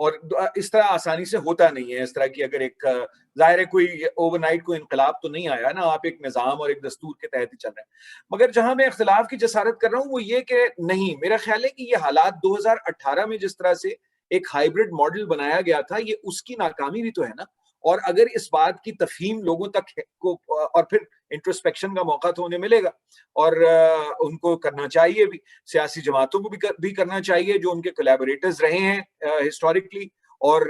اور اس طرح آسانی سے ہوتا نہیں ہے. اس طرح کی اگر ایک ظاہر ہے کوئی اوور نائٹ کوئی انقلاب تو نہیں آیا نا, آپ ایک نظام اور ایک دستور کے تحت ہی چل رہے ہیں. مگر جہاں میں اختلاف کی جسارت کر رہا ہوں وہ یہ کہ نہیں, میرا خیال ہے کہ یہ حالات 2018 میں جس طرح سے ایک ہائیبرڈ ماڈل بنایا گیا تھا, یہ اس کی ناکامی بھی تو ہے نا. اور اگر اس بات کی تفہیم لوگوں تک کو, اور پھر انٹروسپیکشن کا موقع تو انہیں ملے گا, اور ان کو کرنا چاہیے بھی, سیاسی جماعتوں کو بھی کرنا چاہیے جو ان کے کولیبوریٹرز رہے ہیں ہسٹوریکلی, اور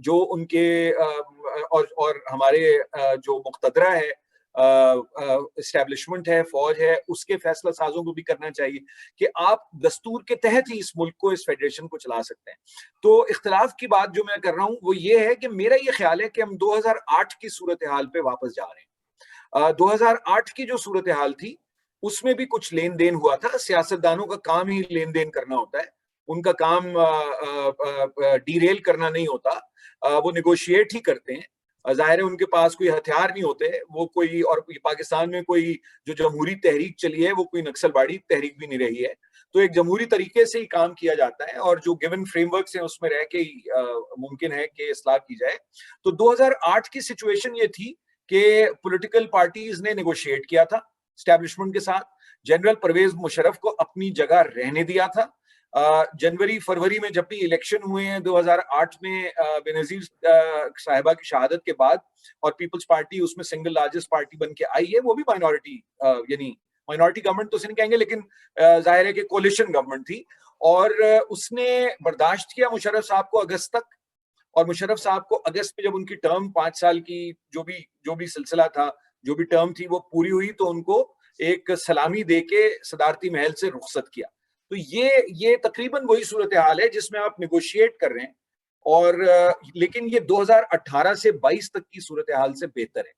جو ان کے اور ہمارے جو مقتدرہ ہے اسٹیبلشمنٹ ہے, فوج ہے, اس کے فیصلہ سازوں کو بھی کرنا چاہیے کہ آپ دستور کے تحت ہی اس ملک کو, اس فیڈریشن کو چلا سکتے ہیں. تو اختلاف کی بات جو میں کر رہا ہوں وہ یہ ہے کہ میرا یہ خیال ہے کہ ہم 2008 کی صورتحال پہ واپس جا رہے ہیں. 2008 کی جو صورتحال تھی اس میں بھی کچھ لین دین ہوا تھا. سیاستدانوں کا کام ہی لین دین کرنا ہوتا ہے, ان کا کام ڈی ریل کرنا نہیں ہوتا, وہ نیگوشیٹ ہی کرتے ہیں. ظاہر ہے ان کے پاس کوئی ہتھیار نہیں ہوتے, وہ کوئی, اور پاکستان میں کوئی جو جمہوری تحریک چلی ہے وہ کوئی نکسل باڑی تحریک بھی نہیں رہی ہے, تو ایک جمہوری طریقے سے ہی کام کیا جاتا ہے, اور جو گیون فریم ورکس ہیں اس میں رہ کے ہی ممکن ہے کہ اصلاح کی جائے. تو 2008 کی سچویشن یہ تھی کہ پولیٹیکل پارٹیز نے نیگوشیٹ کیا تھا اسٹیبلشمنٹ کے ساتھ, جنرل پرویز مشرف کو اپنی جگہ رہنے دیا تھا. جنوری فروری میں جب بھی الیکشن ہوئے ہیں 2008 میں بینظیر صاحبہ کی شہادت کے بعد, اور پیپلز پارٹی اس میں سنگل لارجسٹ پارٹی بن کے آئی ہے, وہ بھی مائنورٹی, یعنی مائنورٹی گورنمنٹ تو اسے نہیں کہیں گے لیکن ظاہر ہے کہ کولیشن گورنمنٹ تھی, اور اس نے برداشت کیا مشرف صاحب کو اگست تک. اور مشرف صاحب کو اگست میں جب ان کی ٹرم 5 سال کی جو بھی سلسلہ تھا, جو بھی ٹرم تھی وہ پوری ہوئی, تو ان کو ایک سلامی دے کے صدارتی محل سے رخصت کیا. تو یہ تقریباً وہی صورتحال ہے جس میں آپ نیگوشیٹ کر رہے ہیں, اور لیکن یہ 2018 سے 22 تک کی صورتحال سے بہتر ہے.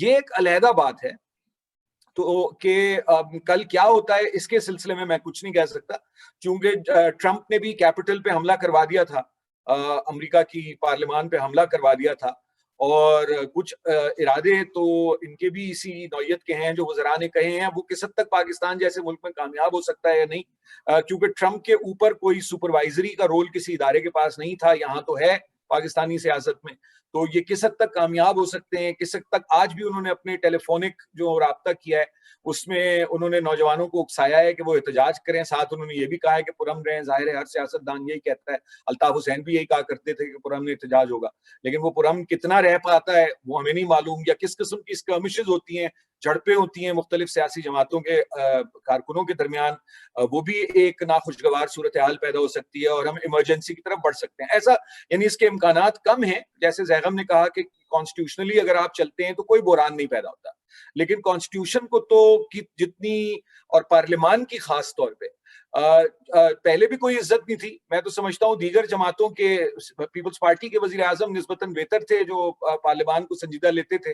یہ ایک علیحدہ بات ہے. تو کہ کل کیا ہوتا ہے اس کے سلسلے میں میں کچھ نہیں کہہ سکتا, چونکہ ٹرمپ نے بھی کیپٹل پہ حملہ کروا دیا تھا, امریکہ کی پارلیمان پہ حملہ کروا دیا تھا, اور کچھ ارادے تو ان کے بھی اسی نوعیت کے ہیں جو وزراء نے کہے ہیں. وہ کس حد تک پاکستان جیسے ملک میں کامیاب ہو سکتا ہے یا نہیں, کیونکہ ٹرمپ کے اوپر کوئی سپروائزری کا رول کسی ادارے کے پاس نہیں تھا, یہاں تو ہے پاکستانی سیاست میں. تو یہ کس حد تک کامیاب ہو سکتے ہیں, کس حد تک آج بھی انہوں نے اپنے ٹیلی فونک جو رابطہ کیا ہے اس میں انہوں نے نوجوانوں کو اکسایا ہے کہ وہ احتجاج کریں. ساتھ انہوں نے یہ بھی کہا ہے کہ پرامن رہیں. ظاہر ہے ہر سیاستدان یہی کہتا ہے, الطاف حسین بھی یہی کہا کرتے تھے کہ پرامن احتجاج ہوگا, لیکن وہ پرامن کتنا رہ پاتا ہے وہ ہمیں نہیں معلوم, یا کس قسم کی اسکرمشز ہوتی ہیں, جھڑپیں ہوتی ہیں مختلف سیاسی جماعتوں کے کارکنوں کے درمیان, وہ بھی ایک ناخوشگوار صورتحال پیدا ہو سکتی ہے اور ہم ایمرجنسی کی طرف بڑھ سکتے ہیں. ایسا یعنی اس کے امکانات کم ہیں. جیسے زیغم نے کہا کہ کانسٹیٹیوشنلی اگر آپ چلتے ہیں تو کوئی بحران نہیں پیدا ہوتا, لیکن کانسٹیٹیوشن کو تو جتنی, اور پارلیمان کی خاص طور پہ پہلے بھی کوئی عزت نہیں تھی. میں تو سمجھتا ہوں دیگر جماعتوں کے, پیپلز پارٹی کے وزیر اعظم نسبتاً بہتر تھے جو پارلیمان کو سنجیدہ لیتے تھے,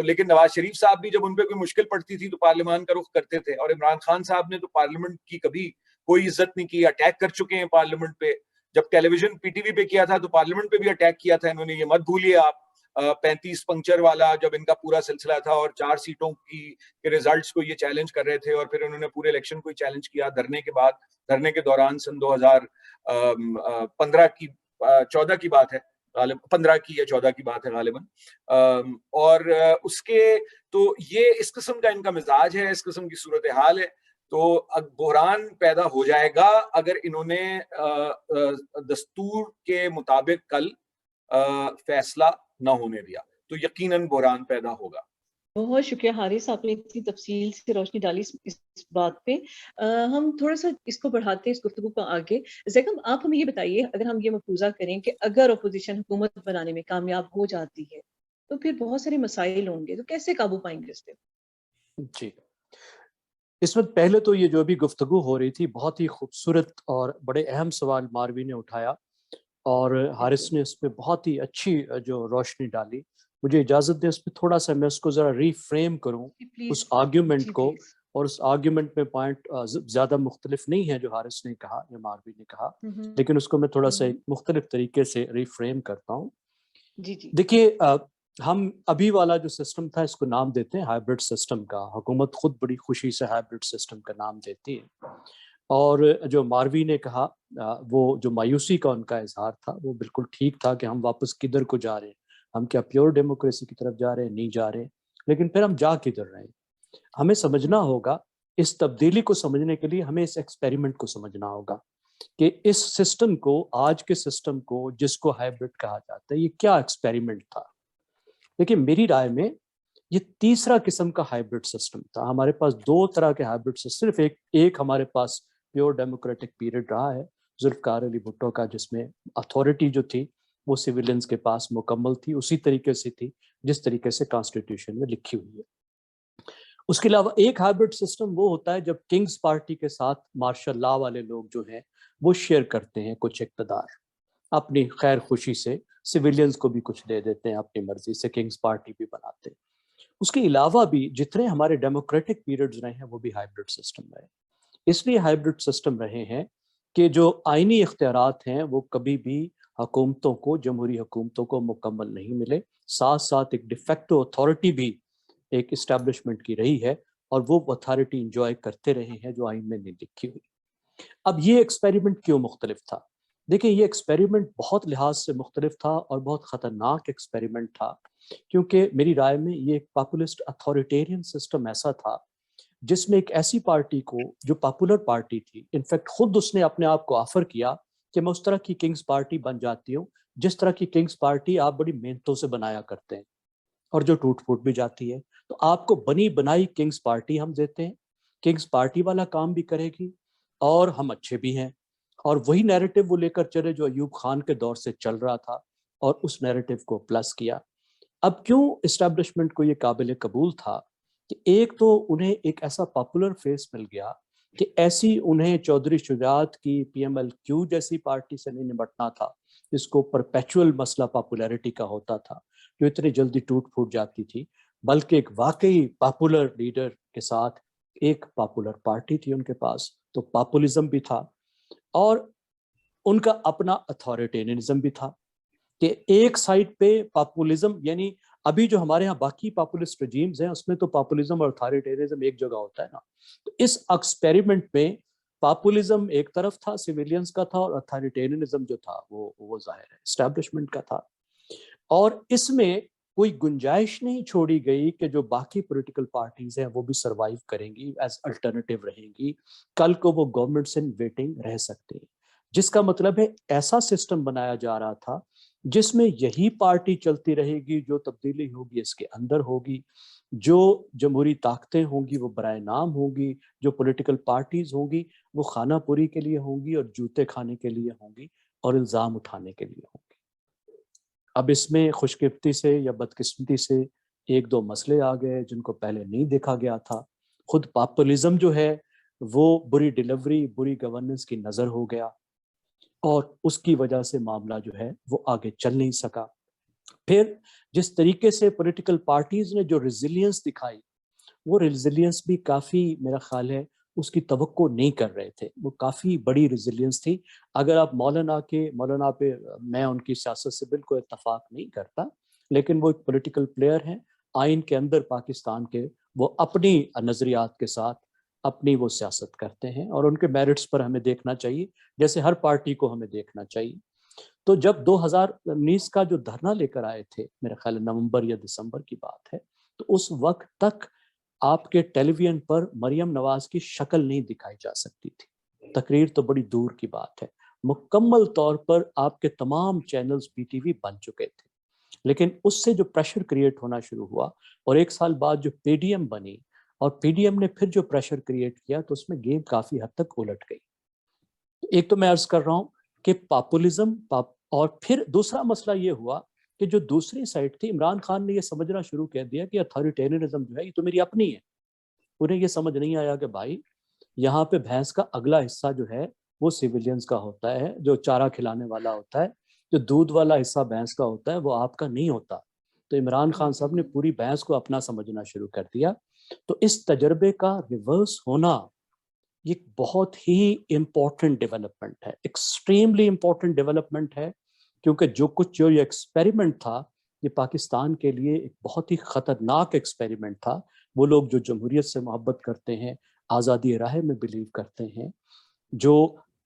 لیکن نواز شریف صاحب بھی جب ان پہ کوئی مشکل پڑتی تھی تو پارلیمان کا رخ کرتے تھے, اور عمران خان صاحب نے تو پارلیمنٹ کی کبھی کوئی عزت نہیں کی, اٹیک کر چکے ہیں پارلیمنٹ پہ. جب ٹیلی ویژن پی ٹی وی پہ کیا تھا تو پارلیمنٹ پہ بھی اٹیک کیا تھا انہوں نے, یہ مت بھولیے آپ. 35 پنکچر والا جب ان کا پورا سلسلہ تھا, اور 4 سیٹوں کے ریزلٹس کو یہ چیلنج کر رہے تھے, اور پھر انہوں نے پورے الیکشن کو چیلنج کیا دھرنے کے بعد, دھرنے کے دوران سن 2015 کی 14 کی بات ہے, 15 کی یا 14 کی بات ہے غالباً. اور اس کے تو یہ اس قسم کا ان کا مزاج ہے, اس قسم کی صورتحال ہے. تو بحران پیدا ہو جائے گا اگر انہوں نے دستور کے مطابق کل فیصلہ نہ ہونے دیا, تو یقیناً بحران پیدا ہوگا. بہت شکریہ حارث, آپ نے اتنی تفصیل سے روشنی ڈالی اس بات پہ. ہم تھوڑا سا اس کو بڑھاتے ہیں, اس گفتگو کو آگے. زیغم, آپ ہمیں یہ بتائیے, اگر ہم یہ مفروضہ کریں کہ اگر اپوزیشن حکومت بنانے میں کامیاب ہو جاتی ہے تو پھر بہت سارے مسائل ہوں گے, تو کیسے قابو پائیں گے اس پہ؟ جی, اس وقت پہلے تو یہ جو بھی گفتگو ہو رہی تھی بہت ہی خوبصورت اور بڑے اہم سوال ماروی نے اٹھایا, اور حارث نے اس پہ بہت ہی اچھی جو روشنی ڈالی. مجھے اجازت دیں اس پہ تھوڑا سا میں اس کو ذرا ری فریم کروں, اس آرگیومنٹ کو, اور اس آرگیومنٹ میں پوائنٹ زیادہ مختلف نہیں ہے جو حارث نے کہا یا ماروی نے کہا, لیکن اس کو میں تھوڑا سا ایک مختلف طریقے سے ری فریم کرتا ہوں. دیکھیے, ہم ابھی والا جو سسٹم تھا اس کو نام دیتے ہیں ہائبرڈ سسٹم کا. حکومت خود بڑی خوشی سے ہائبرڈ سسٹم کا نام دیتی ہے. اور جو ماروی نے کہا وہ جو مایوسی کا ان کا اظہار تھا وہ بالکل ٹھیک تھا کہ ہم واپس کدھر کو جا رہے ہیں, ہم کیا پیور ڈیموکریسی کی طرف جا رہے ہیں, نہیں جا رہے ہیں, لیکن پھر ہم جا کدھر رہے ہیں. ہمیں سمجھنا ہوگا, اس تبدیلی کو سمجھنے کے لیے ہمیں اس ایکسپیریمنٹ کو سمجھنا ہوگا کہ اس سسٹم کو, آج کے سسٹم کو جس کو ہائبرڈ کہا جاتا ہے, یہ کیا ایکسپیریمنٹ تھا. دیکھیں میری رائے میں یہ تیسرا قسم کا ہائبرڈ سسٹم تھا. ہمارے پاس دو طرح کے ہائبرڈ سسٹم, صرف ایک ہمارے پاس پیور ڈیموکریٹک پیریڈ رہا ہے ذوالفقار علی بھٹو کا, جس میں اتھارٹی جو تھی وہ سویلینز کے پاس مکمل تھی, اسی طریقے سے تھی جس طریقے سے کانسٹیٹیوشن میں لکھی ہوئی ہے. اس کے علاوہ ایک ہائبرڈ سسٹم وہ ہوتا ہے جب کنگز پارٹی کے ساتھ مارشل لا والے لوگ جو ہیں وہ شیئر کرتے ہیں کچھ اقتدار, اپنی خیر خوشی سے سویلینز کو بھی کچھ دے دیتے ہیں, اپنی مرضی سے کنگز پارٹی بھی بناتے ہیں. اس کے علاوہ بھی جتنے ہمارے ڈیموکریٹک پیریڈز رہے ہیں وہ بھی ہائبرڈ سسٹم رہے. اس لیے ہائبرڈ سسٹم رہے ہیں کہ جو آئینی اختیارات ہیں وہ کبھی بھی حکومتوں کو, جمہوری حکومتوں کو مکمل نہیں ملے, ساتھ ساتھ ایک ڈیفیکٹو اتھارٹی بھی ایک اسٹیبلشمنٹ کی رہی ہے اور وہ اتھارٹی انجوائے کرتے رہے ہیں جو آئین میں نہیں لکھی ہوئی. اب یہ ایکسپیریمنٹ کیوں مختلف تھا؟ دیکھیں یہ ایکسپیریمنٹ بہت لحاظ سے مختلف تھا اور بہت خطرناک ایکسپیریمنٹ تھا, کیونکہ میری رائے میں یہ ایک پاپولسٹ اتھارٹیرین سسٹم ایسا تھا جس میں ایک ایسی پارٹی کو جو پاپولر پارٹی تھی, انفیکٹ خود اس نے اپنے آپ کو آفر کیا کہ میں اس طرح کی کنگز پارٹی بن جاتی ہوں جس طرح کی کنگز پارٹی آپ بڑی محنتوں سے بنایا کرتے ہیں اور جو ٹوٹ پھوٹ بھی جاتی ہے, تو آپ کو بنی بنائی کنگز پارٹی ہم دیتے ہیں, کنگز پارٹی والا کام بھی کرے گی اور ہم اچھے بھی ہیں. اور وہی نیریٹو وہ لے کر چلے جو ایوب خان کے دور سے چل رہا تھا اور اس نیریٹو کو پلس کیا. اب کیوں اسٹیبلشمنٹ کو یہ قابل قبول تھا کہ ایک تو انہیں ایک ایسا پاپولر فیس مل گیا کہ ایسی انہیں چودھری شجاعت کی پی ایم ایل کیو جیسی پارٹی سے نہیں نمٹنا تھا جس کو پرپیچول مسئلہ پاپولیرٹی کا ہوتا تھا جو اتنی جلدی ٹوٹ پھوٹ جاتی تھی, بلکہ ایک واقعی پاپولر لیڈر کے ساتھ ایک پاپولر پارٹی تھی ان کے پاس, تو پاپولزم بھی تھا اور ان کا اپنا اتھارٹیرینزم بھی تھا کہ ایک سائڈ پہ پاپولزم, یعنی ابھی جو ہمارے ہاں باقی پاپولسٹ رجیمز ہیں اس میں تو پاپولزم اور اتھارٹیرینزم ایک جگہ ہوتا ہے نا, تو اس ایکسپیریمنٹ میں پاپولزم ایک طرف تھا سویلینز کا تھا, اور اتھارٹیرینزم جو تھا وہ ظاہر ہے اسٹیبلشمنٹ کا تھا. اور اس میں کوئی گنجائش نہیں چھوڑی گئی کہ جو باقی پولیٹیکل پارٹیز ہیں وہ بھی سروائیو کریں گی, ایز الٹرنیٹیو رہیں گی, کل کو وہ گورنمنٹس ان ویٹنگ رہ سکتے ہیں. جس کا مطلب ہے ایسا سسٹم بنایا جا رہا تھا جس میں یہی پارٹی چلتی رہے گی, جو تبدیلی ہوگی اس کے اندر ہوگی, جو جمہوری طاقتیں ہوں گی وہ برائے نام ہوں گی, جو پولیٹیکل پارٹیز ہوں گی وہ خانہ پوری کے لیے ہوں گی اور جوتے کھانے کے لیے ہوں گی اور الزام اٹھانے کے لیے ہوں گی. اب اس میں خوش قسمتی سے یا بدقسمتی سے ایک دو مسئلے آ گئے جن کو پہلے نہیں دیکھا گیا تھا. خود پاپولزم جو ہے وہ بری ڈیلیوری, بری گورننس کی نظر ہو گیا اور اس کی وجہ سے معاملہ جو ہے وہ آگے چل نہیں سکا. پھر جس طریقے سے پولیٹیکل پارٹیز نے جو ریزیلینس دکھائی, وہ ریزیلینس بھی کافی میرا خیال ہے اس کی توقع نہیں کر رہے تھے, وہ کافی بڑی ریزیلینس تھی. اگر آپ مولانا پہ میں ان کی سیاست سے بالکل اتفاق نہیں کرتا, لیکن وہ ایک پولیٹیکل پلیئر ہیں, آئین کے اندر پاکستان کے وہ اپنی نظریات کے ساتھ اپنی وہ سیاست کرتے ہیں اور ان کے میرٹس پر ہمیں دیکھنا چاہیے جیسے ہر پارٹی کو ہمیں دیکھنا چاہیے. تو جب 2019 کا جو دھرنا لے کر آئے تھے, میرا خیال نومبر یا دسمبر کی بات ہے, تو اس وقت تک آپ کے ٹیلی ویژن پر مریم نواز کی شکل نہیں دکھائی جا سکتی تھی. تقریر تو بڑی دور کی بات ہے, مکمل طور پر آپ کے تمام چینلز پی ٹی وی بن چکے تھے. لیکن اس سے جو پریشر کریٹ ہونا شروع ہوا اور ایک سال بعد جو پی ڈی ایم بنی اور پی ڈی ایم نے پھر جو پریشر کریٹ کیا, تو اس میں گیم کافی حد تک الٹ گئی. ایک تو میں عرض کر رہا ہوں کہ پاپولزم, اور پھر دوسرا مسئلہ یہ ہوا کہ جو دوسری سائڈ تھی, عمران خان نے یہ سمجھنا شروع کر دیا کہ اتھارٹیرینزم جو ہے یہ تو میری اپنی ہے. انہیں یہ سمجھ نہیں آیا کہ بھائی یہاں پہ بھینس کا اگلا حصہ جو ہے وہ سویلینز کا ہوتا ہے, جو چارہ کھلانے والا ہوتا ہے, جو دودھ والا حصہ بھینس کا ہوتا ہے وہ آپ کا نہیں ہوتا. تو عمران خان صاحب نے پوری بھینس کو اپنا سمجھنا شروع کر دیا. تو اس تجربے کا ریورس ہونا یہ بہت ہی امپورٹنٹ ڈیولپمنٹ ہے, ایکسٹریملی امپورٹنٹ ڈیولپمنٹ ہے, کیونکہ جو کچھ جو یہ ایکسپیریمنٹ تھا یہ پاکستان کے لیے ایک بہت ہی خطرناک ایکسپیریمنٹ تھا. وہ لوگ جو جمہوریت سے محبت کرتے ہیں, آزادی رائے میں بلیو کرتے ہیں, جو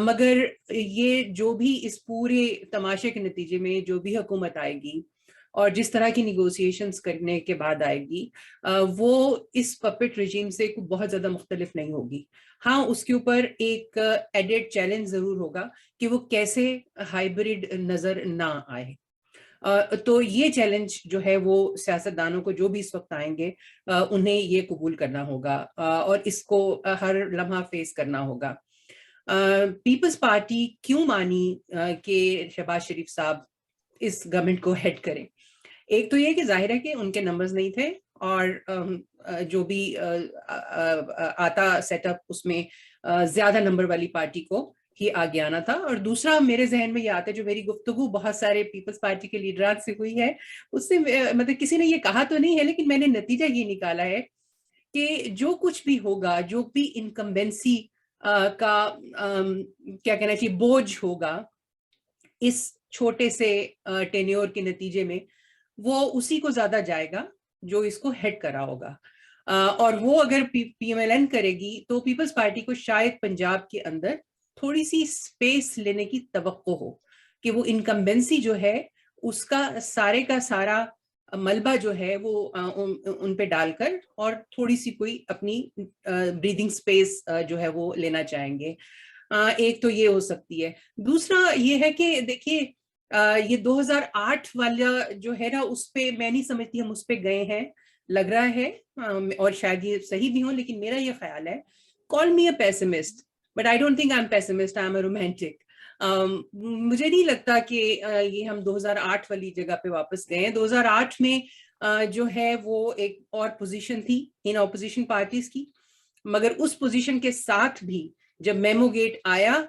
مگر یہ جو بھی اس پورے تماشے کے نتیجے میں جو بھی حکومت آئے گی اور جس طرح کی نیگوسیشنز کرنے کے بعد آئے گی وہ اس پپٹ رجیم سے بہت زیادہ مختلف نہیں ہوگی. ہاں اس کے اوپر ایک ایڈڈ چیلنج ضرور ہوگا کہ وہ کیسے ہائیبرڈ نظر نہ آئے. تو یہ چیلنج جو ہے وہ سیاستدانوں کو جو بھی اس وقت آئیں گے انہیں یہ قبول کرنا ہوگا اور اس کو ہر لمحہ فیس کرنا ہوگا. پیپلز پارٹی کیوں مانی کہ شہباز شریف صاحب اس گورنمنٹ کو ہیڈ کریں؟ ایک تو یہ کہ ظاہر ہے کہ ان کے نمبرز نہیں تھے اور جو بھی آتا سیٹ اپ اس میں زیادہ نمبر والی پارٹی کو ہی آگے آنا تھا. اور دوسرا میرے ذہن میں یہ آتا ہے جو میری گفتگو بہت سارے پیپلز پارٹی کے لیڈران سے ہوئی ہے اس سے مطلب کسی نے یہ کہا تو نہیں ہے لیکن میں نے نتیجہ یہ نکالا ہے کہ جو کچھ بھی ہوگا جو بھی انکمبینسی کا کیا کہنا چاہیے بوجھ ہوگا اس چھوٹے سے ٹینیور کے نتیجے میں وہ اسی کو زیادہ جائے گا جو اس کو ہیڈ کرا ہوگا. اور وہ اگر پی ایم ایل این کرے گی تو پیپلز پارٹی کو شاید پنجاب کے اندر تھوڑی سی سپیس لینے کی توقع ہو کہ وہ انکمبینسی جو ہے اس کا سارا ملبہ جو ہے وہ ان پہ ڈال کر اور تھوڑی سی کوئی اپنی بریدنگ سپیس جو ہے وہ لینا چاہیں گے. ایک تو یہ ہو سکتی ہے. دوسرا یہ ہے کہ دیکھیے یہ 2008 والا جو ہے نا اس پہ میں نہیں سمجھتی ہم اس پہ گئے ہیں لگ رہا ہے اور شاید یہ صحیح بھی ہوں لیکن میرا یہ خیال ہے call me a pessimist but I don't think I'm pessimist, I'm a romantic. مجھے نہیں لگتا کہ یہ ہم 2008 والی جگہ پہ واپس گئے ہیں. 2008 میں جو ہے وہ ایک اور پوزیشن تھی ان اپوزیشن پارٹیز کی مگر اس پوزیشن کے ساتھ بھی جب میمو گیٹ آیا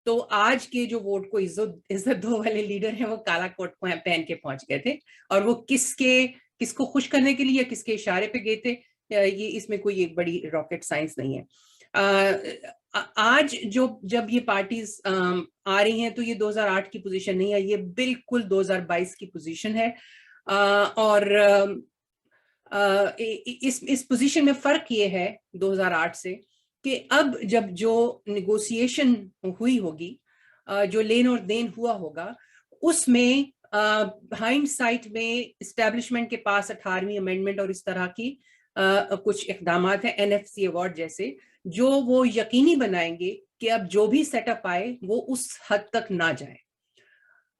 تو آج کے جو ووٹ کو عزت دو والے لیڈر ہیں وہ کالا کوٹ پہن کے پہنچ گئے تھے اور وہ کس کو خوش کرنے کے لیے یا کس کے اشارے پہ گئے تھے یہ اس میں کوئی ایک بڑی راکٹ سائنس نہیں ہے. آج جب یہ پارٹیز آ رہی ہیں تو یہ 2008 کی پوزیشن نہیں ہے یہ بالکل 2022 کی پوزیشن ہے. اور اس پوزیشن میں فرق یہ ہے 2008 سے کہ اب جب جو نیگوسیشن ہوئی ہوگی جو لین اور دین ہوا ہوگا اس میں ہائنڈ سائٹ میں اسٹیبلشمنٹ کے پاس 18ویں امینڈمنٹ اور اس طرح کی کچھ اقدامات ہیں NFC ایوارڈ جیسے جو وہ یقینی بنائیں گے کہ اب جو بھی سیٹ اپ آئے وہ اس حد تک نہ جائے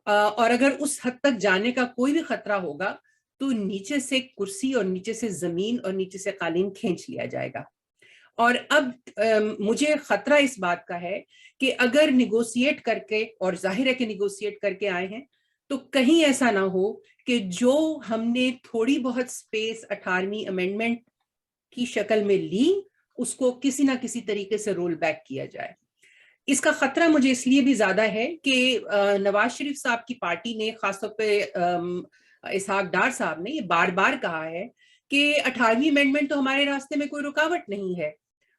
اور اگر اس حد تک جانے کا کوئی بھی خطرہ ہوگا تو نیچے سے کرسی اور نیچے سے زمین اور نیچے سے قالین کھینچ لیا جائے گا. اور اب مجھے خطرہ اس بات کا ہے کہ اگر نیگوسیٹ کر کے اور ظاہر ہے کہ نیگوسیٹ کر کے آئے ہیں تو کہیں ایسا نہ ہو کہ جو ہم نے تھوڑی بہت سپیس 18ویں امینڈمنٹ کی شکل میں لی اس کو کسی نہ کسی طریقے سے رول بیک کیا جائے. اس کا خطرہ مجھے اس لیے بھی زیادہ ہے کہ نواز شریف صاحب کی پارٹی نے خاص طور پہ اسحاق ڈار صاحب نے یہ بار بار کہا ہے کہ 18ویں امینڈمنٹ تو ہمارے راستے میں کوئی رکاوٹ نہیں ہے.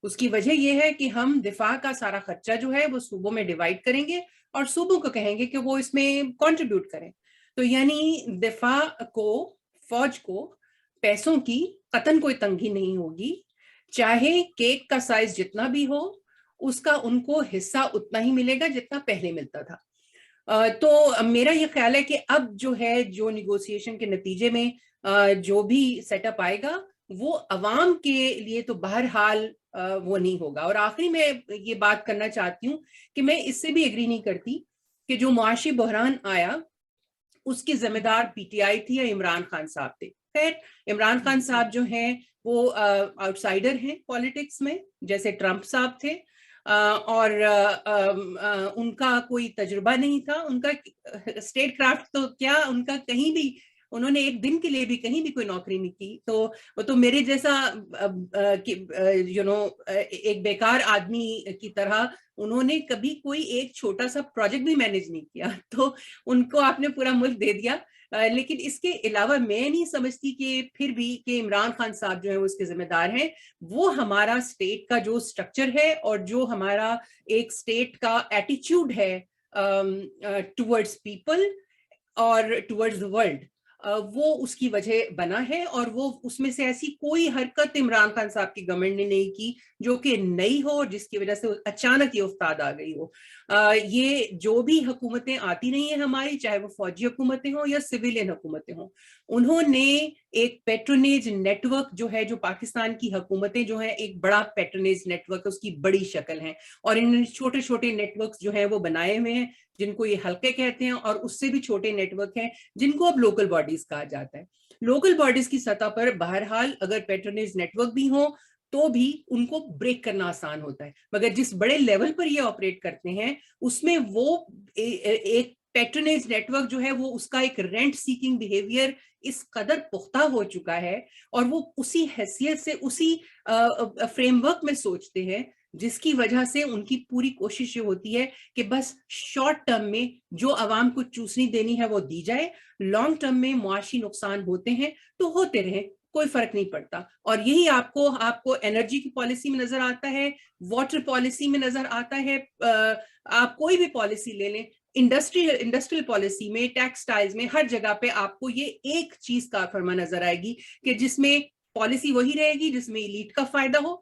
اس کی وجہ یہ ہے کہ ہم دفاع کا سارا خرچہ جو ہے وہ صوبوں میں ڈیوائڈ کریں گے اور صوبوں کو کہیں گے کہ وہ اس میں کنٹریبیوٹ کریں. تو یعنی دفاع کو فوج کو پیسوں کی قطن کوئی تنگی نہیں ہوگی چاہے کیک کا سائز جتنا بھی ہو اس کا ان کو حصہ اتنا ہی ملے گا جتنا پہلے ملتا تھا. تو میرا یہ خیال ہے کہ اب جو ہے جو نیگوسیشن کے نتیجے میں جو بھی سیٹ اپ آئے گا وہ عوام کے لیے تو بہرحال وہ نہیں ہوگا. اور آخری میں یہ بات کرنا چاہتی ہوں کہ میں اس سے بھی ایگری نہیں کرتی کہ جو معاشی بحران آیا اس کی ذمہ دار PTI تھی یا عمران خان صاحب تھے. خیر عمران خان صاحب جو ہیں وہ آؤٹ سائڈر ہیں پالیٹکس میں جیسے ٹرمپ صاحب تھے اور ان کا کوئی تجربہ نہیں تھا. ان کا اسٹیٹ کرافٹ تو کیا ان کا کہیں بھی انہوں نے ایک دن کے لیے بھی کہیں بھی کوئی نوکری نہیں کی. تو وہ تو میرے جیسا ایک بیکار آدمی کی طرح انہوں نے کبھی کوئی ایک چھوٹا سا پروجیکٹ بھی مینیج نہیں کیا. تو ان کو آپ نے پورا ملک دے دیا. لیکن اس کے علاوہ میں نہیں سمجھتی کہ پھر بھی کہ عمران خان صاحب جو ہے وہ اس کے ذمہ دار ہیں. وہ ہمارا اسٹیٹ کا جو اسٹرکچر ہے اور جو ہمارا ایک اسٹیٹ کا ایٹیچیوڈ ہے ٹورڈز پیپل اور ٹورڈز ورلڈ وہ اس کی وجہ بنا ہے, اور وہ اس میں سے ایسی کوئی حرکت عمران خان صاحب کی گورنمنٹ نے نہیں کی جو کہ نئی ہو, جس کی وجہ سے اچانک یہ افتاد آ گئی ہو. یہ جو بھی حکومتیں آتی رہی ہیں ہماری, چاہے وہ فوجی حکومتیں ہوں یا سویلین حکومتیں ہوں, انہوں نے ایک پیٹرونیج نیٹ ورک جو ہے, جو پاکستان کی حکومتیں جو ہیں ایک بڑا پیٹرونیج نیٹ ورک اس کی بڑی شکل ہے, اور انہوں نے چھوٹے چھوٹے نیٹ ورکس جو ہیں وہ بنائے ہوئے ہیں جن کو یہ حلقے کہتے ہیں, اور اس سے بھی چھوٹے نیٹ ورک ہیں جن کو اب لوکل باڈیز کہا جاتا ہے. لوکل باڈیز کی سطح پر بہرحال اگر پیٹرونیج نیٹ ورک بھی ہوں تو بھی ان کو بریک کرنا آسان ہوتا ہے, مگر جس بڑے لیول پر یہ آپریٹ کرتے ہیں اس میں وہ ایک پیٹرونیج نیٹ ورک جو ہے وہ اس کا ایک رینٹ سیکنگ بیہیویئر اس قدر پختہ ہو چکا ہے, اور وہ اسی حیثیت سے اسی فریم ورک میں سوچتے ہیں, جس کی وجہ سے ان کی پوری کوشش یہ ہوتی ہے کہ بس شارٹ ٹرم میں جو عوام کو چوسنی دینی ہے وہ دی جائے, لانگ ٹرم میں معاشی نقصان ہوتے ہیں تو ہوتے رہیں, کوئی فرق نہیں پڑتا. اور یہی آپ کو انرجی کی پالیسی میں نظر آتا ہے, واٹر پالیسی میں نظر آتا ہے, آپ کوئی بھی پالیسی لے لیں, انڈسٹریل پالیسی میں, ٹیکسٹائلز میں, ہر جگہ پہ آپ کو یہ ایک چیز کار فرما نظر آئے گی کہ جس میں پالیسی وہی رہے گی جس میں ایلیٹ کا فائدہ ہو,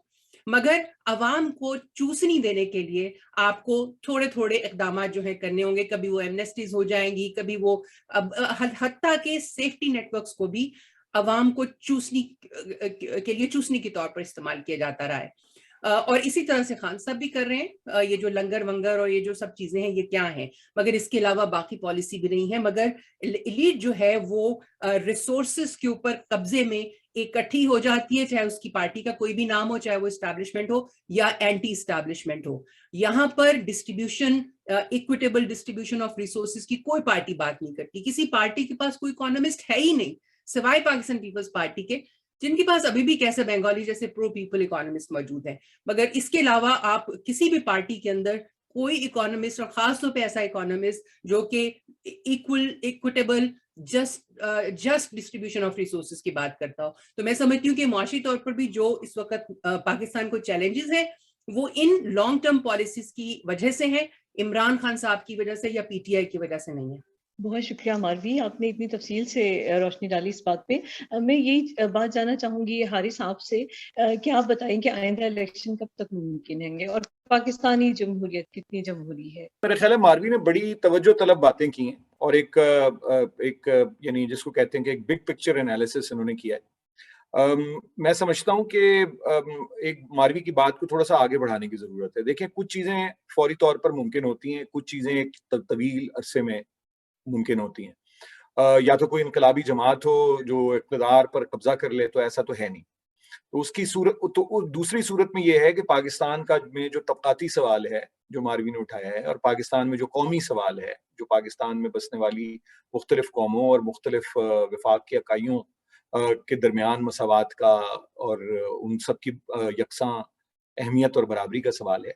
مگر عوام کو چوسنی دینے کے لیے آپ کو تھوڑے تھوڑے اقدامات جو ہیں کرنے ہوں گے. کبھی وہ ایمنیسٹیز ہو جائیں گی, کبھی وہ حتیٰ کہ سیفٹی نیٹ ورکس کو بھی عوام کو چوسنی کے لیے چوسنی کے طور پر استعمال کیا جاتا رہا ہے. اور اسی طرح سے خان صاحب بھی کر رہے ہیں, یہ جو لنگر ونگر اور یہ جو سب چیزیں ہیں یہ کیا ہیں, مگر اس کے علاوہ باقی پالیسی بھی نہیں ہے. مگر ایلیٹ جو ہے وہ ریسورسز کے اوپر قبضے میں اکٹھی ہو جاتی ہے, چاہے اس کی پارٹی کا کوئی بھی نام ہو, چاہے وہ اسٹیبلشمنٹ ہو یا اینٹی اسٹیبلشمنٹ ہو. یہاں پر distribution, equitable distribution of resources کی کوئی پارٹی بات نہیں کرتی. کسی پارٹی کے پاس کوئی اکانومسٹ ہے ہی نہیں سوائے پاکستان پیپلز پارٹی کے, جن کے پاس ابھی بھی کیسے بنگالی جیسے پرو پیپل اکانومسٹ موجود ہیں. مگر اس کے علاوہ آپ کسی بھی پارٹی کے اندر کوئی اکانومسٹ, اور خاص طور پہ ایسا اکانومسٹ جو کہ equitable just distribution of resources کی بات کرتا ہو, تو میں سمجھتی ہوں کہ معاشی طور پر بھی جو اس وقت پاکستان کو چیلنجز ہیں وہ ان لانگ ٹرم پالیسیز کی وجہ سے ہیں, عمران خان صاحب کی وجہ سے یا پی ٹی آئی کی وجہ سے نہیں ہے. بہت شکریہ ماروی, آپ نے اتنی تفصیل سے روشنی ڈالی اس بات پہ. میں یہی بات جاننا چاہوں گی حارث صاحب سے کہ آپ بتائیں کہ آئندہ الیکشن کب تک ممکن ہیں گے, اور پاکستانی جمہوریت کتنی جمہوری ہے؟ میرے خیال ہے ماروی نے بڑی توجہ طلب باتیں کی ہیں, اور ایک یعنی جس کو کہتے ہیں کہ ایک بگ پکچر انالیسس انہوں نے کیا ہے. میں سمجھتا ہوں کہ ایک ماروی کی بات کو تھوڑا سا آگے بڑھانے کی ضرورت ہے. دیکھیں, کچھ چیزیں فوری طور پر ممکن ہوتی ہیں, کچھ چیزیں ایک طویل عرصے میں ممکن ہوتی ہیں. یا تو کوئی انقلابی جماعت ہو جو اقتدار پر قبضہ کر لے, تو ایسا تو ہے نہیں. تو اس کی صورت, تو دوسری صورت میں یہ ہے کہ پاکستان کا میں جو طبقاتی سوال ہے جو ماروی نے اٹھایا ہے, اور پاکستان میں جو قومی سوال ہے, جو پاکستان میں بسنے والی مختلف قوموں اور مختلف وفاق کی اکائیوں کے درمیان مساوات کا اور ان سب کی یکساں اہمیت اور برابری کا سوال ہے,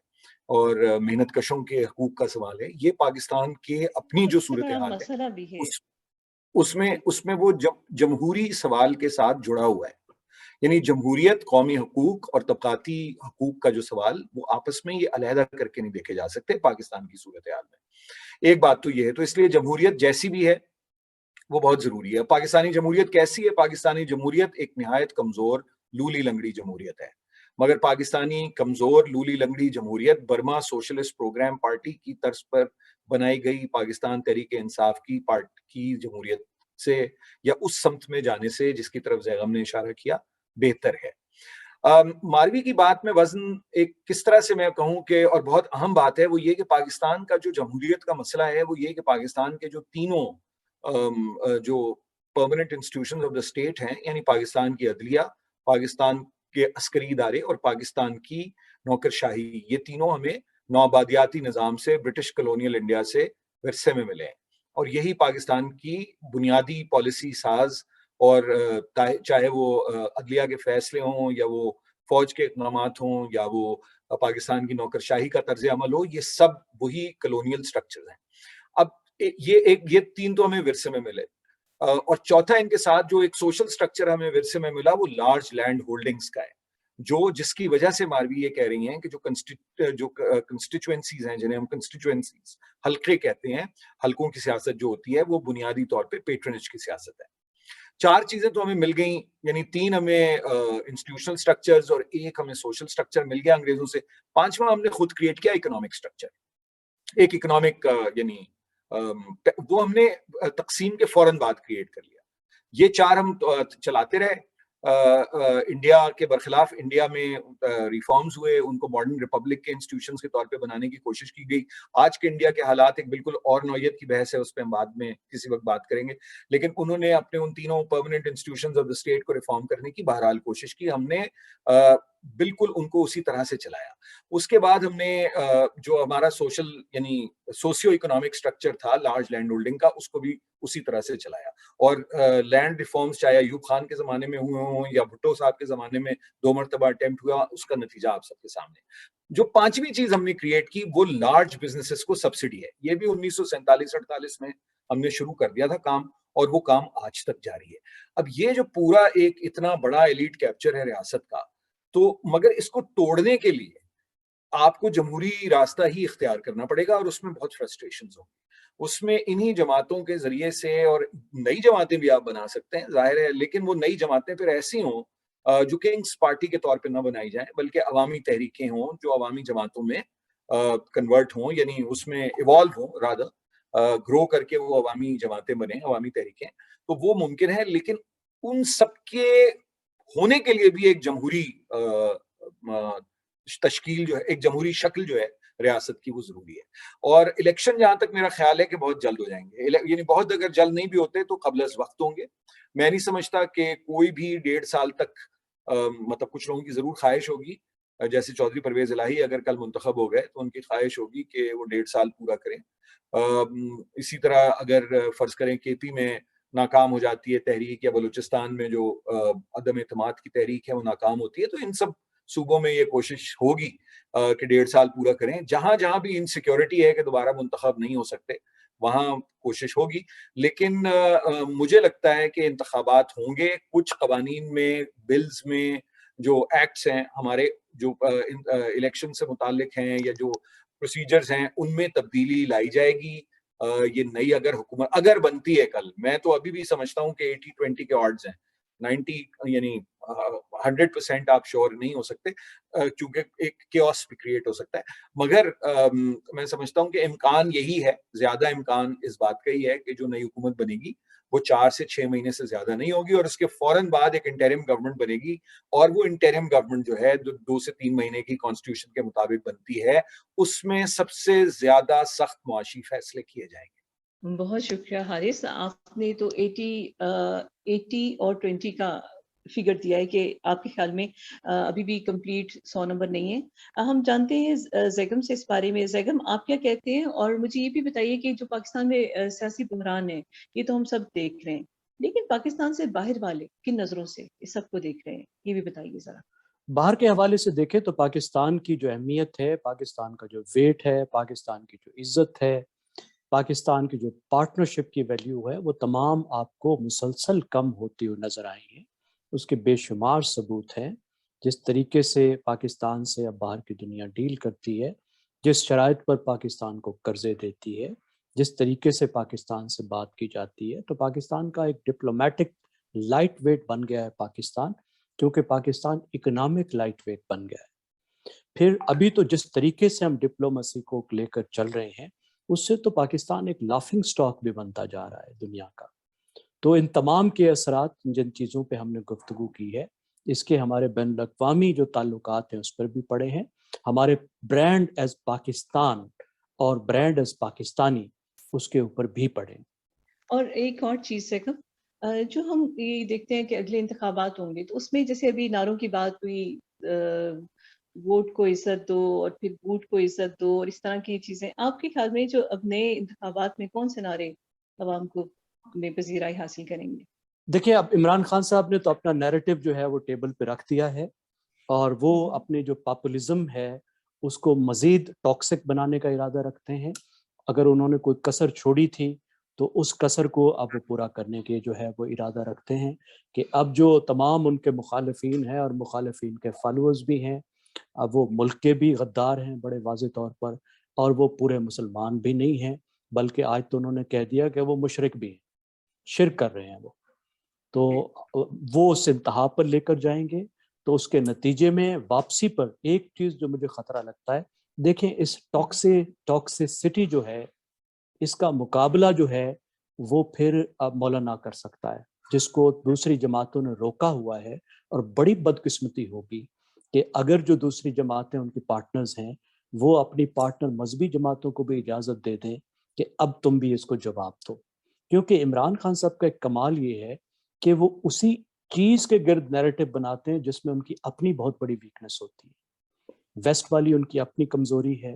اور محنت کشوں کے حقوق کا سوال ہے, یہ پاکستان کے اپنی جو صورتحال ہے اس میں وہ جمہوری سوال کے ساتھ جڑا ہوا ہے. یعنی جمہوریت, قومی حقوق اور طبقاتی حقوق کا جو سوال, وہ آپس میں یہ علیحدہ کر کے نہیں دیکھے جا سکتے پاکستان کی صورتحال میں. ایک بات تو یہ ہے, تو اس لیے جمہوریت جیسی بھی ہے وہ بہت ضروری ہے. پاکستانی جمہوریت کیسی ہے؟ پاکستانی جمہوریت ایک نہایت کمزور لولی لنگڑی جمہوریت ہے, مگر پاکستانی کمزور لولی لنگڑی جمہوریت برما سوشلسٹ پروگرام پارٹی کی طرز پر بنائی گئی پاکستان تحریک انصاف کی پارٹی کی جمہوریت سے, یا اس سمت میں جانے سے جس کی طرف زیغم نے اشارہ کیا, بہتر ہے. ماروی کی بات میں وزن ایک کس طرح سے میں کہوں کہ, اور بہت اہم بات ہے, وہ یہ کہ پاکستان کا جو جمہوریت کا مسئلہ ہے وہ یہ کہ پاکستان کے جو تینوں جو permanent institutions of the state ہیں, یعنی پاکستان کی عدلیہ, پاکستان کے عسکری ادارے اور پاکستان کی نوکرشاہی, یہ تینوں ہمیں نوآبادیاتی نظام سے, برٹش کلونیل انڈیا سے ورثے میں ملے ہیں, اور یہی پاکستان کی بنیادی پالیسی ساز, اور چاہے وہ عدلیہ کے فیصلے ہوں, یا وہ فوج کے اقدامات ہوں, یا وہ پاکستان کی نوکرشاہی کا طرز عمل ہو, یہ سب وہی کلونیل سٹرکچرز ہیں. اب یہ تین تو ہمیں ورثے میں ملے, اور چوتھا ان کے ساتھ جو ایک سوشل سٹرکچر ہمیں ورثے میں ملا وہ لارج لینڈ ہولڈنگز کا ہے, جس کی وجہ سے ماروی یہ کہہ رہی ہیں کہ جو کنسٹیچوئنسیز ہیں, جنہیں ہم کنسٹیچوئنسیز حلقے کہتے ہیں, حلقوں کی سیاست جو ہوتی ہے وہ بنیادی طور پہ پیٹرنیج کی سیاست ہے. 4 چیزیں تو ہمیں مل گئیں، یعنی 3 ہمیں انسٹیٹیوشنل سٹرکچرز اور ایک ہمیں سوشل سٹرکچر مل گیا انگریزوں سے. 5واں ہم نے خود کریٹ کیا اکنامک سٹرکچر، ایک اکنامک یعنی وہ ہم نے تقسیم کے فوراً بعد کریٹ کر لیا. یہ 4 ہم چلاتے رہے. انڈیا کے برخلاف انڈیا میں ریفارمز ہوئے، ان کو ماڈرن ریپبلک کے انسٹیٹیوشنز کے طور پہ بنانے کی کوشش کی گئی. آج کے انڈیا کے حالات ایک بالکل اور نوعیت کی بحث ہے، اس پہ ہم بعد میں کسی وقت بات کریں گے. لیکن انہوں نے اپنے ان تینوں permanent institutions of the state کو ریفارم کرنے کی بہرحال کوشش کی. ہم نے بالکل ان کو اسی طرح سے چلایا. اس کے بعد ہم نے جو ہمارا سوشل یعنی سوشیو اکنامک سٹرکچر تھا لارج لینڈ ہولڈنگ کا، اس کو بھی اسی طرح سے چلایا. اور لینڈ ریفارمز چاہے ایوب خان کے زمانے میں ہوئے ہوں یا بھٹو صاحب کے زمانے میں 2 مرتبہ اٹیمپٹ ہوا، اس کا نتیجہ آپ سب کے سامنے. جو 5ویں چیز ہم نے کریٹ کی وہ لارج بزنسز کو سبسڈی ہے. یہ بھی 1947-48 میں ہم نے شروع کر دیا تھا کام، اور وہ کام آج تک جاری ہے. اب یہ جو پورا ایک اتنا بڑا ایلیٹ کیپچر ہے ریاست کا، تو مگر اس کو توڑنے کے لیے آپ کو جمہوری راستہ ہی اختیار کرنا پڑے گا، اور اس میں بہت فرسٹریشنز ہوں گی. اس میں انہی جماعتوں کے ذریعے سے، اور نئی جماعتیں بھی آپ بنا سکتے ہیں ظاہر ہے، لیکن وہ نئی جماعتیں پھر ایسی ہوں جو کنگز پارٹی کے طور پہ نہ بنائی جائیں، بلکہ عوامی تحریکیں ہوں جو عوامی جماعتوں میں کنورٹ ہوں، یعنی اس میں ایوالو ہوں، رادر گرو کر کے وہ عوامی جماعتیں بنیں، عوامی تحریکیں. تو وہ ممکن ہے، لیکن ان سب کے ہونے کے لیے بھی ایک جمہوری تشکیل جو ہے، ایک جمہوری شکل جو ہے ریاست کی، وہ ضروری ہے. اور الیکشن جہاں تک میرا خیال ہے کہ بہت جلد ہو جائیں گے، یعنی بہت اگر جلد نہیں بھی ہوتے تو قبل از وقت ہوں گے. میں نہیں سمجھتا کہ کوئی بھی 1.5 سال تک مطلب کچھ لوگوں کی ضرور خواہش ہوگی، جیسے چودھری پرویز الہی اگر کل منتخب ہو گئے تو ان کی خواہش ہوگی کہ وہ 1.5 سال پورا کریں. اسی طرح اگر فرض کریں کہ پی میں ناکام ہو جاتی ہے تحریک، یا بلوچستان میں جو عدم اعتماد کی تحریک ہے وہ ناکام ہوتی ہے، تو ان سب صوبوں میں یہ کوشش ہوگی کہ 1.5 سال پورا کریں. جہاں جہاں بھی انسیکیورٹی ہے کہ دوبارہ منتخب نہیں ہو سکتے، وہاں کوشش ہوگی. لیکن مجھے لگتا ہے کہ انتخابات ہوں گے. کچھ قوانین میں، بلز میں، جو ایکٹس ہیں ہمارے، جو الیکشن سے متعلق ہیں یا جو پروسیجرز ہیں، ان میں تبدیلی لائی جائے گی. یہ نئی اگر حکومت اگر بنتی ہے کل، میں تو ابھی بھی سمجھتا ہوں کہ 80-20 کے آڈز ہیں، 90 یعنی 100% آپ شور نہیں ہو سکتے، چونکہ ایک کیوس بھی کریٹ ہو سکتا ہے. مگر میں سمجھتا ہوں کہ امکان یہی ہے، زیادہ امکان اس بات کا ہی ہے کہ جو نئی حکومت بنے گی وہ 4 سے 6 مہینے سے زیادہ نہیں ہوگی، اور اس کے فوراً بعد ایک انٹرم گورنمنٹ بنے گی. اور وہ انٹرم گورنمنٹ جو ہے، جو 2 سے 3 مہینے کی کانسٹیٹیوشن کے مطابق بنتی ہے، اس میں سب سے زیادہ سخت معاشی فیصلے کیے جائیں گے. بہت شکریہ حارث. آپ نے تو 80 اور 20 کا فگر دیا ہے کہ آپ کے خیال میں ابھی بھی کمپلیٹ 100 نمبر نہیں ہے. ہم جانتے ہیں زیگم سے اس بارے میں. زیگم، آپ کیا کہتے ہیں؟ اور مجھے یہ بھی بتائیے کہ جو پاکستان میں سیاسی بحران ہے، یہ تو ہم سب دیکھ رہے ہیں، لیکن پاکستان سے باہر والے کن نظروں سے اس سب کو دیکھ رہے ہیں، یہ بھی بتائیے ذرا. باہر کے حوالے سے دیکھیں تو پاکستان کی جو اہمیت ہے، پاکستان کا جو ویٹ ہے، پاکستان کی جو عزت ہے، پاکستان کی جو پارٹنرشپ کی ویلیو ہے، وہ تمام آپ کو مسلسل کم ہوتی ہوئی نظر آئی ہیں. اس کے بے شمار ثبوت ہیں. جس طریقے سے پاکستان سے اب باہر کی دنیا ڈیل کرتی ہے، جس شرائط پر پاکستان کو قرضے دیتی ہے، جس طریقے سے پاکستان سے بات کی جاتی ہے، تو پاکستان کا ایک ڈپلومیٹک لائٹ ویٹ بن گیا ہے پاکستان، کیونکہ پاکستان اکنامک لائٹ ویٹ بن گیا ہے. پھر ابھی تو جس طریقے سے ہم ڈپلومیسی کو لے کر چل رہے ہیں، اس سے تو پاکستان ایک لافنگ سٹاک بھی بنتا جا رہا ہے دنیا کا. تو ان تمام کے اثرات، جن چیزوں پہ ہم نے گفتگو کی ہے، اس کے ہمارے بین الاقوامی جو تعلقات ہیں اس پر بھی پڑے ہیں. ہمارے برانڈ ایز پاکستان اور برانڈ ایز پاکستانی، اس کے اوپر بھی پڑے. اور ایک اور چیز ہے جو ہم یہ دیکھتے ہیں کہ اگلے انتخابات ہوں گے، تو اس میں جیسے ابھی نعروں کی بات ہوئی، ووٹ کو عزت دو اور پھر ووٹ کو عزت دو اور اس طرح کی چیزیں، آپ کے خیال میں جو اب نئے انتخابات میں کون سے نعرے عوام کو میں پذیرائی حاصل کریں گے؟ دیکھیں، اب عمران خان صاحب نے تو اپنا نیریٹو جو ہے وہ ٹیبل پہ رکھ دیا ہے، اور وہ اپنے جو پاپولزم ہے اس کو مزید ٹاکسک بنانے کا ارادہ رکھتے ہیں. اگر انہوں نے کوئی کسر چھوڑی تھی تو اس کسر کو اب وہ پورا کرنے کے جو ہے وہ ارادہ رکھتے ہیں، کہ اب جو تمام ان کے مخالفین ہیں اور مخالفین کے فالوورز بھی ہیں، اب وہ ملک کے بھی غدار ہیں بڑے واضح طور پر، اور وہ پورے مسلمان بھی نہیں ہیں، بلکہ آج تو انہوں نے کہہ دیا کہ وہ مشرک بھی ہیں، شرک کر رہے ہیں وہ. تو وہ اس انتہا پر لے کر جائیں گے. تو اس کے نتیجے میں واپسی پر ایک چیز جو مجھے خطرہ لگتا ہے, دیکھیں اس ٹاکسیسٹی جو ہے, اس کا مقابلہ جو ہے وہ پھر مولانا کر سکتا ہے, جس کو دوسری جماعتوں نے روکا ہوا ہے. اور بڑی بدقسمتی ہوگی کہ اگر جو دوسری جماعتیں ان کی پارٹنرز ہیں وہ اپنی پارٹنر مذہبی جماعتوں کو بھی اجازت دے دیں کہ اب تم بھی اس کو جواب دو. کیونکہ عمران خان صاحب کا ایک کمال یہ ہے کہ وہ اسی چیز کے گرد نیریٹو بناتے ہیں جس میں ان کی اپنی بہت بڑی ویکنس ہوتی ہے. ویسٹ والی ان کی اپنی کمزوری ہے,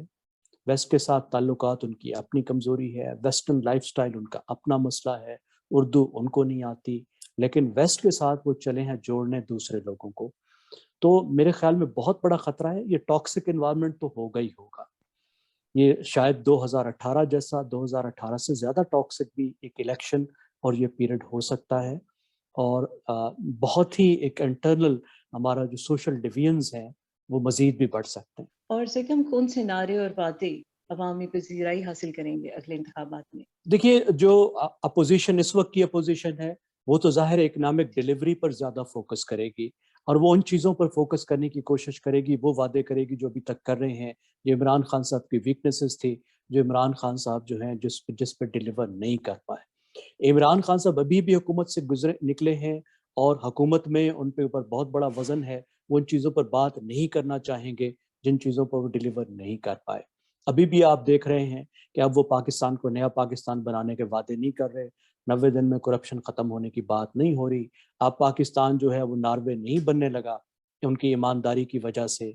ویسٹ کے ساتھ تعلقات ان کی اپنی کمزوری ہے, ویسٹرن لائف سٹائل ان کا اپنا مسئلہ ہے, اردو ان کو نہیں آتی, لیکن ویسٹ کے ساتھ وہ چلے ہیں جوڑنے دوسرے لوگوں کو. تو میرے خیال میں بہت بڑا خطرہ ہے. یہ ٹاکسک انوائرمنٹ تو ہوگا ہی ہوگا. یہ شاید 2018 جیسا, 2018 سے زیادہ ٹاکسک بھی ایک الیکشن اور یہ پیریڈ ہو سکتا ہے. اور بہت ہی ایک انٹرنل ہمارا جو سوشل ڈیویژنز ہیں وہ مزید بھی بڑھ سکتے ہیں. اور سیکم کون سے نعرے اور باتیں عوامی پذیرائی حاصل کریں گے اگلے انتخابات میں؟ دیکھیے جو اپوزیشن اس وقت کی اپوزیشن ہے وہ تو ظاہر اکنامک ڈیلیوری پر زیادہ فوکس کرے گی, اور وہ ان چیزوں پر فوکس کرنے کی کوشش کرے گی, وہ وعدے کرے گی جو ابھی تک کر رہے ہیں. جو عمران خان صاحب کی ویکنیسز تھی, جو عمران خان صاحب جو ہیں جس پہ ڈیلیور نہیں کر پائے. عمران خان صاحب ابھی بھی حکومت سے نکلے ہیں اور حکومت میں ان پہ اوپر بہت بڑا وزن ہے. وہ ان چیزوں پر بات نہیں کرنا چاہیں گے جن چیزوں پر وہ ڈیلیور نہیں کر پائے. ابھی بھی آپ دیکھ رہے ہیں کہ اب وہ پاکستان کو نیا پاکستان بنانے کے وعدے نہیں کر رہے. 90 دن میں کرپشن ختم ہونے کی بات نہیں ہو رہی. اب پاکستان جو ہے وہ ناروے نہیں بننے لگا ان کی ایمانداری کی وجہ سے.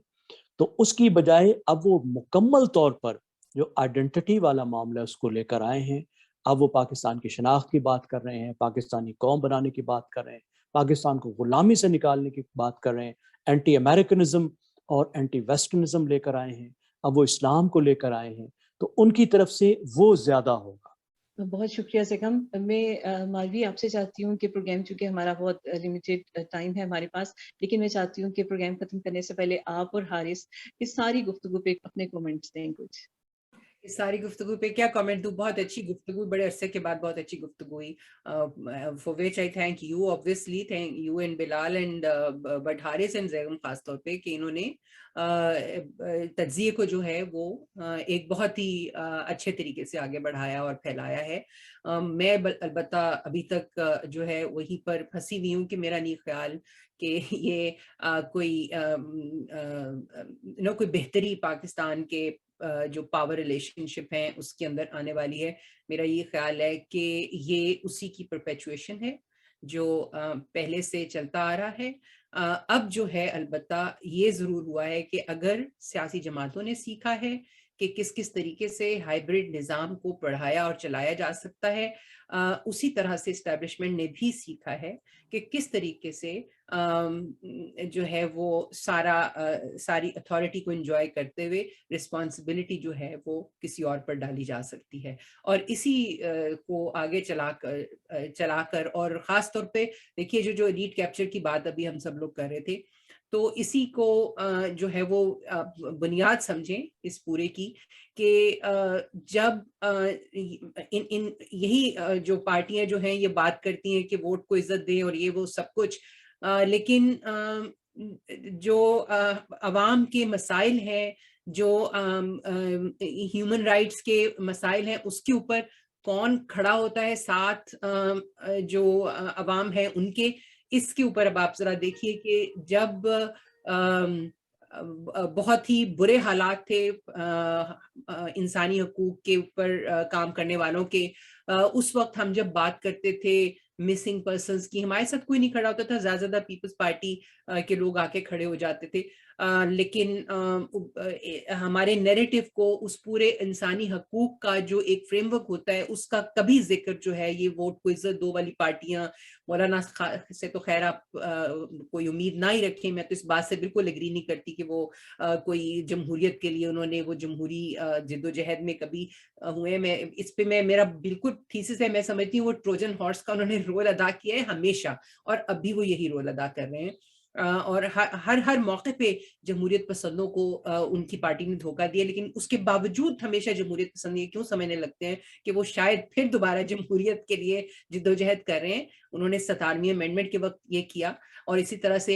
تو اس کی بجائے اب وہ مکمل طور پر جو آئیڈینٹی والا معاملہ اس کو لے کر آئے ہیں. اب وہ پاکستان کی شناخت کی بات کر رہے ہیں, پاکستانی قوم بنانے کی بات کر رہے ہیں, پاکستان کو غلامی سے نکالنے کی بات کر رہے ہیں, اینٹی امریکنزم اور اینٹی ویسٹرنزم لے کر آئے ہیں, اب وہ اسلام کو لے کر آئے ہیں. تو ان کی طرف سے وہ زیادہ ہوگا. بہت شکریہ سیکم. میں مالوی آپ سے چاہتی ہوں کہ پروگرام چونکہ ہمارا بہت لمیٹیڈ ٹائم ہے ہمارے پاس, لیکن میں چاہتی ہوں کہ پروگرام ختم کرنے سے پہلے آپ اور حارث اس ساری گفتگو پہ اپنے کومنٹس دیں کچھ. اس ساری گفتگو پہ کیا کامنٹ دوں؟ بہت اچھی گفتگو, بڑے عرصے کے بعد بہت اچھی گفتگو ہوئی, for which I thank you, obviously thank you and Bilal and but Haris and Zaigham خاص طور پہ کہ انہوں نے تجزیے کو جو ہے وہ ایک بہت ہی اچھے طریقے سے آگے بڑھایا اور پھیلایا ہے. میں البتہ ابھی تک جو ہے وہیں پر پھنسی ہوئی ہوں کہ میرا نہیں خیال کہ یہ کوئی کوئی بہتری پاکستان کے جو پاور ریلیشن شپ ہیں اس کے اندر آنے والی ہے. میرا یہ خیال ہے کہ یہ اسی کی پرپیچویشن ہے جو پہلے سے چلتا آ رہا ہے. اب جو ہے البتہ یہ ضرور ہوا ہے کہ اگر سیاسی جماعتوں نے سیکھا ہے کہ کس طریقے سے ہائیبرڈ نظام کو پڑھایا اور چلایا جا سکتا ہے, اسی طرح سے اسٹیبلشمنٹ نے بھی سیکھا ہے کہ کس طریقے سے جو ہے وہ ساری اتھارٹی کو انجوائے کرتے ہوئے رسپانسبلٹی جو ہے وہ کسی اور پر ڈالی جا سکتی ہے. اور اسی کو آگے چلا کر اور خاص طور پہ دیکھیے جو ایلیٹ کیپچر کی بات ابھی ہم سب لوگ کر رہے تھے, تو اسی کو جو ہے وہ بنیاد سمجھیں اس پورے کی کہ جب یہی جو پارٹیاں جو ہیں یہ بات کرتی ہیں کہ ووٹ کو عزت دیں اور یہ وہ سب کچھ, لیکن جو عوام کے مسائل ہیں, جو ہیومن رائٹس کے مسائل ہیں, اس کے اوپر کون کھڑا ہوتا ہے ساتھ جو عوام ہے ان کے, اس کے اوپر اب آپ ذرا دیکھیے کہ جب بہت ہی برے حالات تھے انسانی حقوق کے اوپر کام کرنے والوں کے, اس وقت ہم جب بات کرتے تھے مسنگ پرسنز کی, ہمارے ساتھ کوئی نہیں کھڑا ہوتا تھا, زیادہ پیپلز پارٹی کے لوگ آ کے کھڑے ہو جاتے تھے, لیکن ہمارے نیریٹو کو اس پورے انسانی حقوق کا جو ایک فریم ورک ہوتا ہے اس کا کبھی ذکر جو ہے یہ ووٹ کو عزت دو والی پارٹیاں, مولانا سے تو خیر آپ کوئی امید نہ ہی رکھیں, میں تو اس بات سے بالکل اگری نہیں کرتی کہ وہ کوئی جمہوریت کے لیے انہوں نے وہ جمہوری جدوجہد میں کبھی ہوئے. میں اس پہ میرا بالکل تھیسس ہے, میں سمجھتی ہوں وہ ٹروجن ہارس کا انہوں نے رول ادا کیا ہے ہمیشہ, اور اب بھی وہ یہی رول ادا کر رہے ہیں. اور ہر موقع پہ جمہوریت پسندوں کو ان کی پارٹی نے دھوکہ دیا، لیکن اس کے باوجود ہمیشہ جمہوریت پسند یہ کیوں سمجھنے لگتے ہیں کہ وہ شاید پھر دوبارہ جمہوریت کے لیے جدوجہد کر رہے ہیں. انہوں نے 97ویں امینڈمنٹ کے وقت یہ کیا، اور اسی طرح سے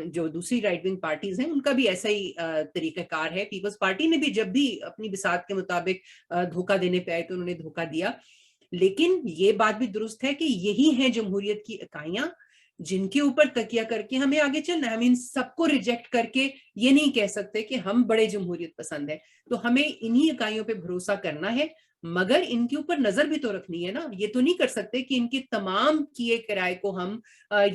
جو دوسری رائٹ ونگ پارٹیز ہیں ان کا بھی ایسا ہی طریقہ کار ہے. پیپلز پارٹی نے بھی جب بھی اپنی بساط کے مطابق دھوکہ دینے پہ آئے تو انہوں نے دھوکہ دیا. لیکن یہ بات بھی درست ہے کہ یہی ہیں جمہوریت کی اکائیاں جن کے اوپر تکیہ کر کے ہمیں آگے چلنا ہے. ہم ان سب کو ریجیکٹ کر کے یہ نہیں کہہ سکتے کہ ہم بڑے جمہوریت پسند ہیں. تو ہمیں انہی اکائیوں پہ بھروسہ کرنا ہے، مگر ان کے اوپر نظر بھی تو رکھنی ہے نا. یہ تو نہیں کر سکتے کہ ان کے تمام کیے کرائے کو ہم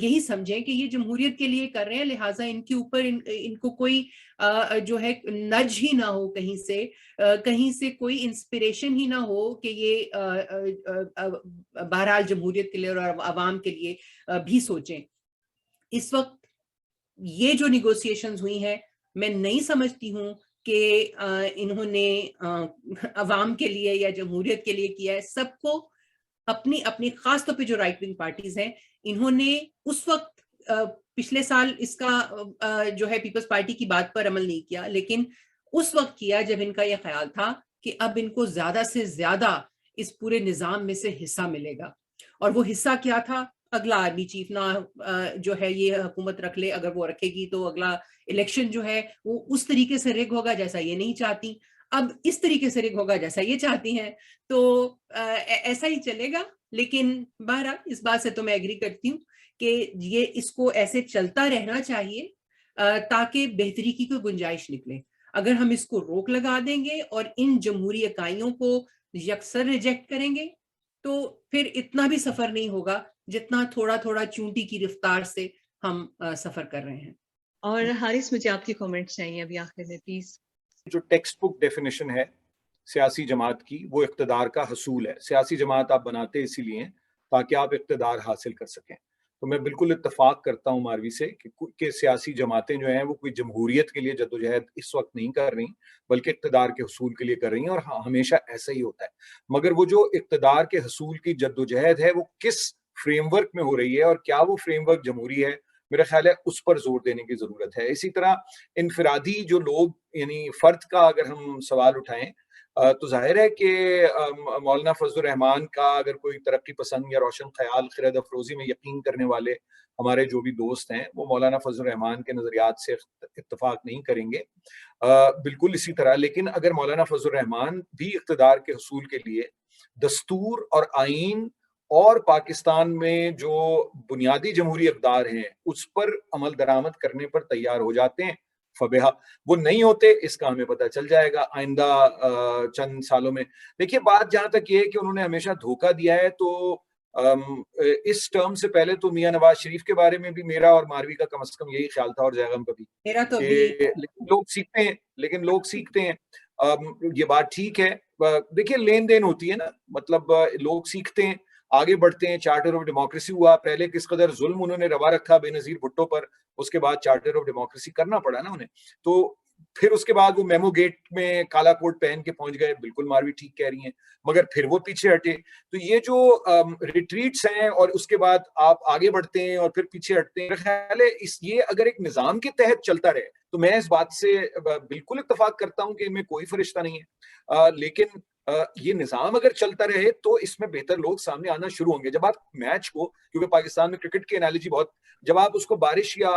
یہی سمجھیں کہ یہ جمہوریت کے لیے کر رہے ہیں، لہٰذا ان کے اوپر ان کو کوئی جو ہے نج ہی نہ ہو، کہیں سے کوئی انسپریشن ہی نہ ہو کہ یہ بہرحال جمہوریت کے لیے اور عوام کے لیے بھی سوچیں. اس وقت یہ جو نیگوسیشنز ہوئی ہیں، میں نہیں سمجھتی ہوں کہ انہوں نے عوام کے لیے یا جمہوریت کے لیے کیا ہے. سب کو اپنی خاص طور پہ جو رائٹ ونگ پارٹیز ہیں، انہوں نے اس وقت پچھلے سال اس کا جو ہے پیپلز پارٹی کی بات پر عمل نہیں کیا، لیکن اس وقت کیا جب ان کا یہ خیال تھا کہ اب ان کو زیادہ سے زیادہ اس پورے نظام میں سے حصہ ملے گا. اور وہ حصہ کیا تھا؟ اگلا آرمی چیف نہ جو ہے یہ حکومت رکھ لے، اگر وہ رکھے گی تو اگلا الیکشن جو ہے وہ اس طریقے سے رگ ہوگا جیسا یہ نہیں چاہتی، اب اس طریقے سے رگ ہوگا جیسا یہ چاہتی ہیں. تو ایسا ہی چلے گا. لیکن بہرحال اس بات سے تو میں ایگری کرتی ہوں کہ یہ اس کو ایسے چلتا رہنا چاہیے تاکہ بہتری کی کوئی گنجائش نکلے. اگر ہم اس کو روک لگا دیں گے اور ان جمہوری اکائیوں کو یکسر ریجیکٹ کریں گے تو پھر اتنا بھی سفر نہیں ہوگا جتنا تھوڑا تھوڑا چونٹی کی رفتار سے ہم سفر کر رہے ہیں. اور حارث، مجھے آپ کی کامنٹس چاہیے ابھی آخر میں پلیز. جو ٹیکسٹ بک ڈیفینیشن ہے سیاسی جماعت کی، وہ اقتدار کا حصول ہے. سیاسی جماعت آپ بناتے اسی لیے ہیں تاکہ آپ اقتدار حاصل کر سکیں. تو میں بالکل اتفاق کرتا ہوں ماروی سے کہ سیاسی جماعتیں جو ہیں وہ کوئی جمہوریت کے لیے جدوجہد اس وقت نہیں کر رہی، بلکہ اقتدار کے حصول کے لیے کر رہی ہیں، اور ہمیشہ ایسا ہی ہوتا ہے. مگر وہ جو اقتدار کے حصول کی جدوجہد ہے وہ کس فریم ورک میں ہو رہی ہے اور کیا وہ فریم ورک جمہوری ہے، میرا خیال ہے اس پر زور دینے کی ضرورت ہے. اسی طرح انفرادی جو لوگ، یعنی فرد کا اگر ہم سوال اٹھائیں تو ظاہر ہے کہ مولانا فضل الرحمان کا اگر کوئی ترقی پسند یا روشن خیال خرد افروزی میں یقین کرنے والے ہمارے جو بھی دوست ہیں وہ مولانا فضل الرحمان کے نظریات سے اتفاق نہیں کریں گے، بالکل اسی طرح. لیکن اگر مولانا فضل الرحمان بھی اقتدار کے حصول کے لیے دستور اور آئین اور پاکستان میں جو بنیادی جمہوری اقدار ہیں اس پر عمل درآمد کرنے پر تیار ہو جاتے ہیں، فبہا. وہ نہیں ہوتے اس کا ہمیں پتہ چل جائے گا آئندہ چند سالوں میں. دیکھیے بات جہاں تک یہ ہے کہ انہوں نے ہمیشہ دھوکہ دیا ہے، تو اس ٹرم سے پہلے تو میاں نواز شریف کے بارے میں بھی میرا اور ماروی کا کم از کم یہی خیال تھا، اور زیغم کا بھی، میرا تو لیکن لوگ سیکھتے ہیں. یہ بات ٹھیک ہے. دیکھیے لین دین ہوتی ہے نا، مطلب لوگ سیکھتے ہیں، آگے بڑھتے ہیں. چارٹر آف ڈیموکریسی ہوا، پہلے کس قدر ظلم انہوں نے روا رکھا بے نظیر بھٹو پر، اس کے بعد چارٹر آف ڈیموکریسی کرنا پڑا نا انہیں. تو پھر اس کے بعد وہ میمو گیٹ میں کالا کوٹ پہن کے پہنچ گئے. بالکل ماروی ٹھیک کہہ رہی ہیں، مگر پھر وہ پیچھے ہٹے. تو یہ جو ریٹریٹس ہیں اور اس کے بعد آپ آگے بڑھتے ہیں اور پھر پیچھے ہٹتے ہیں، میرا خیال ہے یہ اگر ایک نظام کے تحت چلتا رہے تو میں اس بات سے بالکل اتفاق کرتا ہوں کہ ان میں کوئی فرشتہ نہیں ہے. لیکن یہ نظام اگر چلتا رہے تو اس میں بہتر لوگ سامنے آنا شروع ہوں گے. جب آپ میچ کو، کیونکہ پاکستان میں کرکٹ کی انالوجی بہت، جب آپ اس کو بارش یا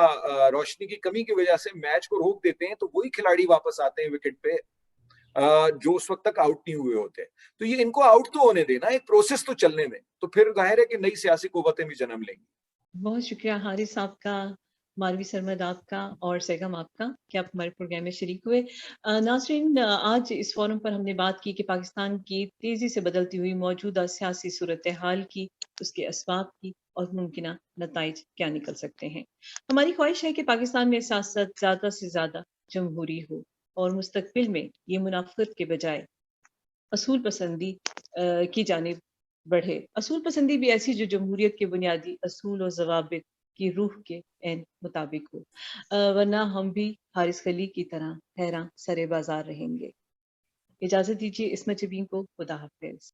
روشنی کی کمی کی وجہ سے میچ کو روک دیتے ہیں تو وہی کھلاڑی واپس آتے ہیں وکٹ پہ جو اس وقت تک آؤٹ نہیں ہوئے ہوتے. تو یہ ان کو آؤٹ تو ہونے دینا، ایک پروسیس تو چلنے میں، تو پھر ظاہر ہے کہ نئی سیاسی قوتیں بھی جنم لیں گی. بہت شکریہ حارث صاحب کا، ماروی سرمد آپ کا، اور سیگم آپ کا کہ آپ ہمارے پروگرام میں شریک ہوئے. ناظرین، آج اس فورم پر ہم نے بات کی کہ پاکستان کی تیزی سے بدلتی ہوئی موجودہ سیاسی صورتحال کی، اس کے اسباب کی اور ممکنہ نتائج کیا نکل سکتے ہیں. ہماری خواہش ہے کہ پاکستان میں سیاست زیادہ سے زیادہ جمہوری ہو اور مستقبل میں یہ منافقت کے بجائے اصول پسندی کی جانب بڑھے. اصول پسندی بھی ایسی جو جمہوریت کے بنیادی اصول و ضوابط کی روح کے عین مطابق ہو، ورنہ ہم بھی حارث خلیق کی طرح حیراں سرے بازار رہیں گے. اجازت دیجیے عصمت جبین کو. خدا حافظ.